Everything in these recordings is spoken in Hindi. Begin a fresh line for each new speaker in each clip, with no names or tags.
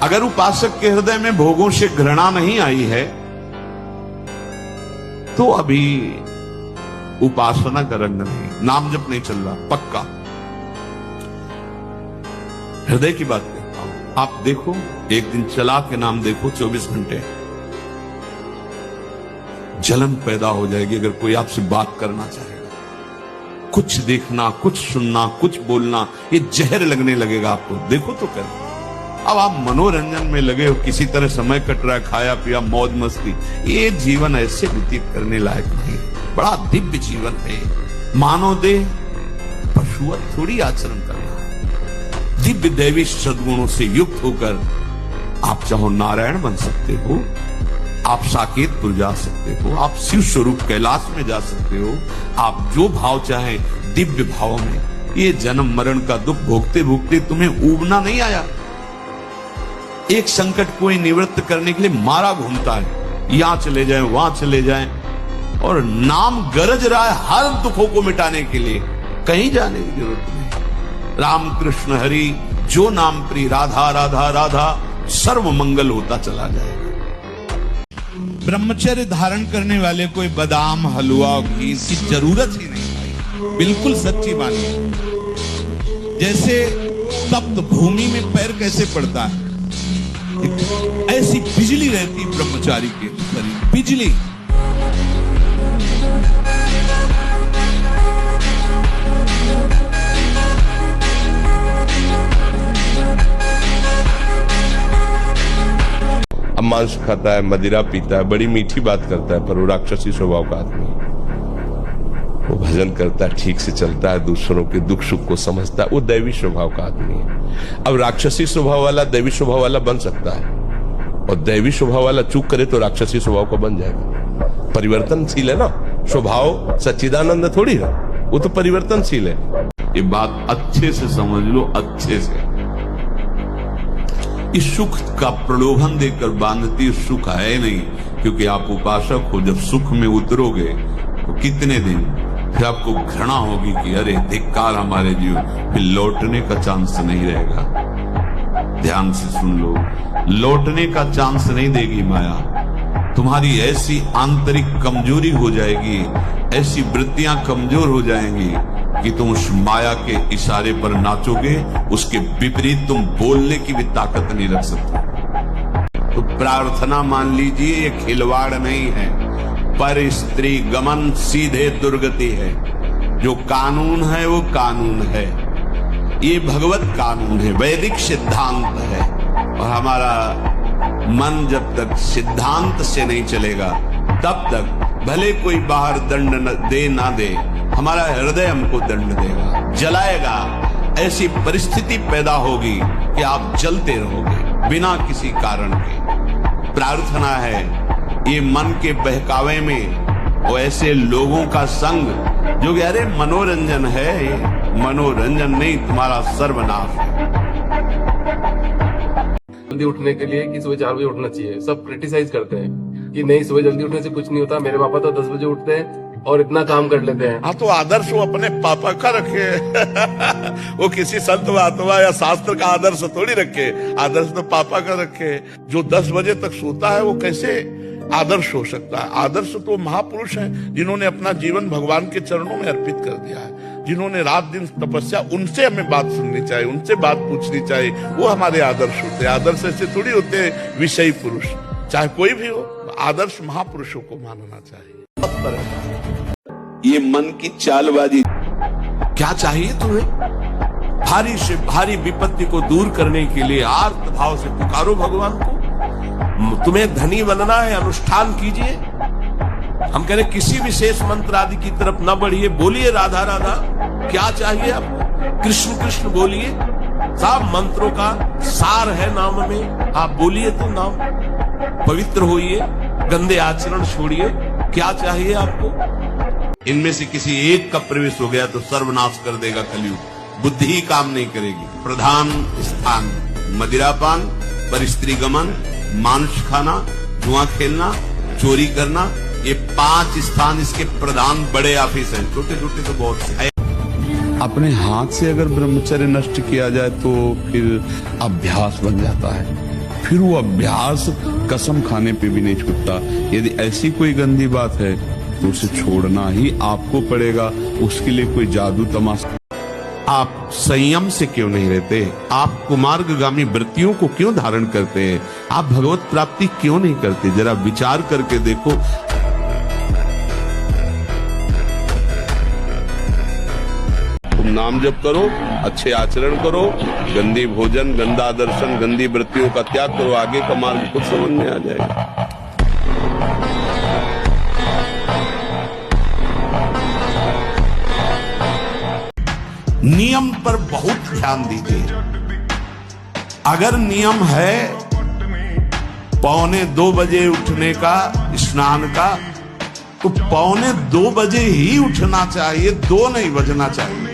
अगर उपासक के हृदय में भोगों से घृणा नहीं आई है तो अभी उपासना का रंग नहीं, नाम जप नहीं चल रहा पक्का। हृदय की बात कहता हूं, आप देखो एक दिन चला के नाम देखो 24 घंटे, जलन पैदा हो जाएगी। अगर कोई आपसे बात करना चाहेगा, कुछ देखना, कुछ सुनना, कुछ बोलना, ये जहर लगने लगेगा आपको। देखो तो कर। अब आप मनोरंजन में लगे हो, किसी तरह समय कट रहा है, खाया पिया मौज मस्ती, ये जीवन ऐसे व्यतीत करने लायक नहीं। बड़ा दिव्य जीवन है, मानव देह पशुवत थोड़ी आचरण करना है। दिव्य दैवी सद्गुणों से युक्त होकर आप चाहो नारायण बन सकते हो, आप साकेतपुर जा सकते हो, आप शिव स्वरूप कैलाश में जा सकते हो, आप जो भाव चाहे दिव्य भाव में। ये जन्म मरण का दुख भोगते भोगते तुम्हें ऊबना नहीं आया। एक संकट कोई निवृत्त करने के लिए मारा घूमता है, यहां चले जाएं, वहां चले जाएं, और नाम गरज रहा है हर दुखों को मिटाने के लिए। कहीं जाने की जरूरत नहीं। राम कृष्ण हरि जो नाम प्रिय, राधा राधा राधा, सर्व मंगल होता चला जाएगा। ब्रह्मचर्य धारण करने वाले कोई बादाम हलवा घी की जरूरत ही नहीं भाई, बिल्कुल सच्ची बात। जैसे तप्त भूमि में पैर कैसे पड़ता है, ऐसी बिजली रहती ब्रह्मचारी के शरीर, बिजली।
अब मांस खाता है, मदिरा पीता है, बड़ी मीठी बात करता है, पर वो राक्षसी स्वभाव का आदमी है। वो भजन करता है, ठीक से चलता है, दूसरों के दुख सुख को समझता है, वो दैवी स्वभाव का आदमी है। अब राक्षसी स्वभाव वाला दैवी स्वभाव वाला बन सकता है, और दैवी स्वभाव वाला चूक करे तो राक्षसी स्वभाव का बन जाएगा। परिवर्तनशील है ना स्वभाव, सच्चिदानंद थोड़ी है, वो तो परिवर्तनशील है।
ये बात अच्छे से समझ लो, अच्छे से। इस सुख का प्रलोभन देकर बांधती सुख है नहीं, क्योंकि आप उपासक हो। जब सुख में उतरोगे तो कितने दिन फिर आपको घृणा होगी कि अरे धिक्कार हमारे जीव, फिर लौटने का चांस नहीं रहेगा। ध्यान से सुन लो, लौटने का चांस नहीं देगी माया। तुम्हारी ऐसी आंतरिक कमजोरी हो जाएगी, ऐसी वृत्तियां कमजोर हो जाएंगी कि तुम उस माया के इशारे पर नाचोगे, उसके विपरीत तुम बोलने की भी ताकत नहीं रख सकते। तो प्रार्थना मान लीजिए, ये खिलवाड़ नहीं है, पर स्त्री गमन सीधे दुर्गति है। जो कानून है वो कानून है, ये भगवत कानून है, वैदिक सिद्धांत है। और हमारा मन जब तक सिद्धांत से नहीं चलेगा, तब तक भले कोई बाहर दंड दे ना दे, हमारा हृदय हमको दंड देगा, जलाएगा। ऐसी परिस्थिति पैदा होगी कि आप जलते रहोगे बिना किसी कारण के। प्रार्थना है ये मन के बहकावे में वो ऐसे लोगों का संग जो कि अरे मनोरंजन है, मनोरंजन नहीं, तुम्हारा सर्वनाश है।
जल्दी उठने के लिए कि सुबह 4 बजे उठना चाहिए, सब क्रिटिसाइज करते हैं कि नहीं सुबह जल्दी उठने से कुछ नहीं होता। मेरे पापा तो 10 बजे उठते हैं और इतना काम कर लेते हैं।
हाँ, तो आदर्श वो अपने पापा का रखे वो किसी संत महात्मा या शास्त्र का आदर्श थोड़ी रखे, आदर्श तो पापा का रखे। जो 10 बजे तक सोता है वो कैसे आदर्श हो सकता है? आदर्श तो महापुरुष हैं जिन्होंने अपना जीवन भगवान के चरणों में अर्पित कर दिया है, जिन्होंने रात दिन तपस्या, उनसे हमें बात सुननी चाहिए, उनसे बात पूछनी चाहिए, वो हमारे आदर्श होते हैं। आदर्श ऐसे थोड़ी होते हैं विषयी पुरुष, चाहे कोई भी हो, आदर्श महापुरुषों को मानना चाहिए।
ये मन की चालबाजी। क्या चाहिए तुम्हें? भारी से भारी विपत्ति को दूर करने के लिए आर्त भाव से पुकारो भगवान को। तुम्हें धनी बनना है, अनुष्ठान कीजिए। हम कह रहे किसी विशेष मंत्र आदि की तरफ न बढ़िए, बोलिए राधा राधा। क्या चाहिए आपको? कृष्ण कृष्ण बोलिए। सब मंत्रों का सार है नाम में, आप बोलिए तो नाम। पवित्र होइए, गंदे आचरण छोड़िए। क्या चाहिए आपको? इनमें से किसी एक का प्रवेश हो गया तो सर्वनाश कर देगा कलयुग। बुद्धि ही काम नहीं करेगी। प्रधान स्थान मदिरापान, पर स्त्री गमन, मांस खाना, जुआ खेलना, चोरी करना, ये 5 स्थान इसके प्रधान बड़े ऑफिस हैं। छोटे छोटे तो बहुत से।
अपने हाथ से अगर ब्रह्मचर्य नष्ट किया जाए तो फिर अभ्यास बन जाता है।
फिर वो अभ्यास कसम खाने पे भी नहीं छूटता। यदि ऐसी कोई गंदी बात है तो उसे छोड़ना ही आपको पड़ेगा, उसके लिए कोई जादू तमाशा।
आप संयम से क्यों नहीं रहते? आप कुमार्गामी वृत्तियों को क्यों धारण करते हैं? आप भगवत प्राप्ति क्यों नहीं करते? जरा विचार करके देखो। तुम नाम जप करो, अच्छे आचरण करो, गंदी भोजन, गंदा दर्शन, गंदी वृत्तियों का त्याग करो, आगे का मार्ग कुछ समझ में आ जाएगा।
नियम पर बहुत ध्यान दीजिए। अगर नियम है 1:45 बजे उठने का, स्नान का, तो 1:45 बजे ही उठना चाहिए, 2 नहीं बजना चाहिए।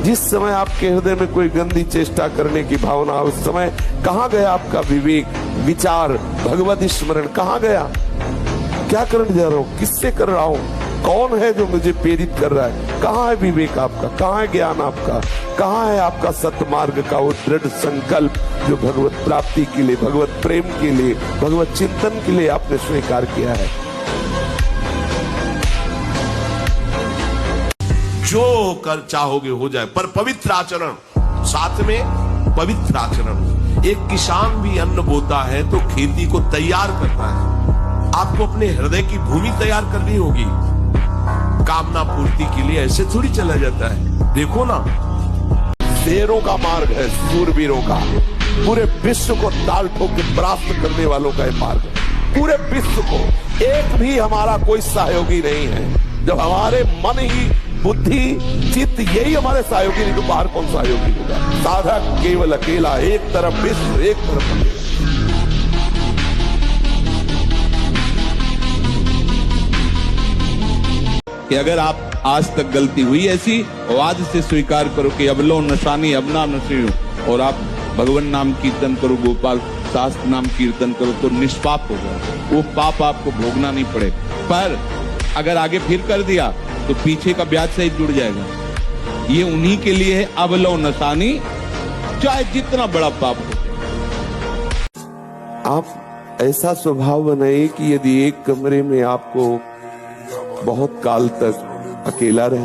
जिस समय आपके हृदय में कोई गंदी चेष्टा करने की भावना, उस समय कहाँ गया आपका विवेक, विचार, भगवत स्मरण कहाँ गया? क्या करने जा रहा हूँ, किससे कर रहा हूँ, कौन है जो मुझे प्रेरित कर रहा है? कहाँ है विवेक आपका, कहाँ है ज्ञान आपका, कहाँ है आपका सतमार्ग का वो दृढ़ संकल्प जो भगवत प्राप्ति के लिए, भगवत प्रेम के लिए, भगवत चिंतन के लिए आपने स्वीकार किया है?
जो कर चाहोगे हो जाए, पर पवित्र आचरण, साथ में पवित्र आचरण। एक किसान भी अन्न बोता है तो खेती को तैयार करता है। आपको अपने हृदय की भूमि तैयार करनी होगी। कामना पूर्ति के लिए ऐसे थोड़ी चला जाता है। देखो ना,
शेरों का मार्ग है, सूरवीरों का, पूरे विश्व को ताल ठोक के परास्त करने वालों का ये मार्ग है। पूरे विश्व को, एक भी हमारा कोई सहयोगी नहीं है। जब हमारे मन ही, बुद्धि, चित्त यही हमारे सहयोगी, नहीं तो बाहर कौन सहयोगी होगा? साधक केवल अकेला, एक तरफ विश्व, एक तरफ अकेला।
कि अगर आप आज तक गलती हुई ऐसी, और आज से स्वीकार करो कि अब लो नशानी अब ना नशी, और आप भगवान नाम कीर्तन करो, गोपाल शास्त्र नाम कीर्तन करो, तो निष्पाप होगा। वो पाप आपको भोगना नहीं पड़े। पर अगर आगे फिर कर दिया तो पीछे का ब्याज सहित जुड़ जाएगा। ये उन्हीं के लिए है, अब लो नशानी, चाहे जितना बड़ा पाप हो।
आप ऐसा स्वभाव बनाइए कि यदि एक कमरे में आपको बहुत काल तक अकेला रह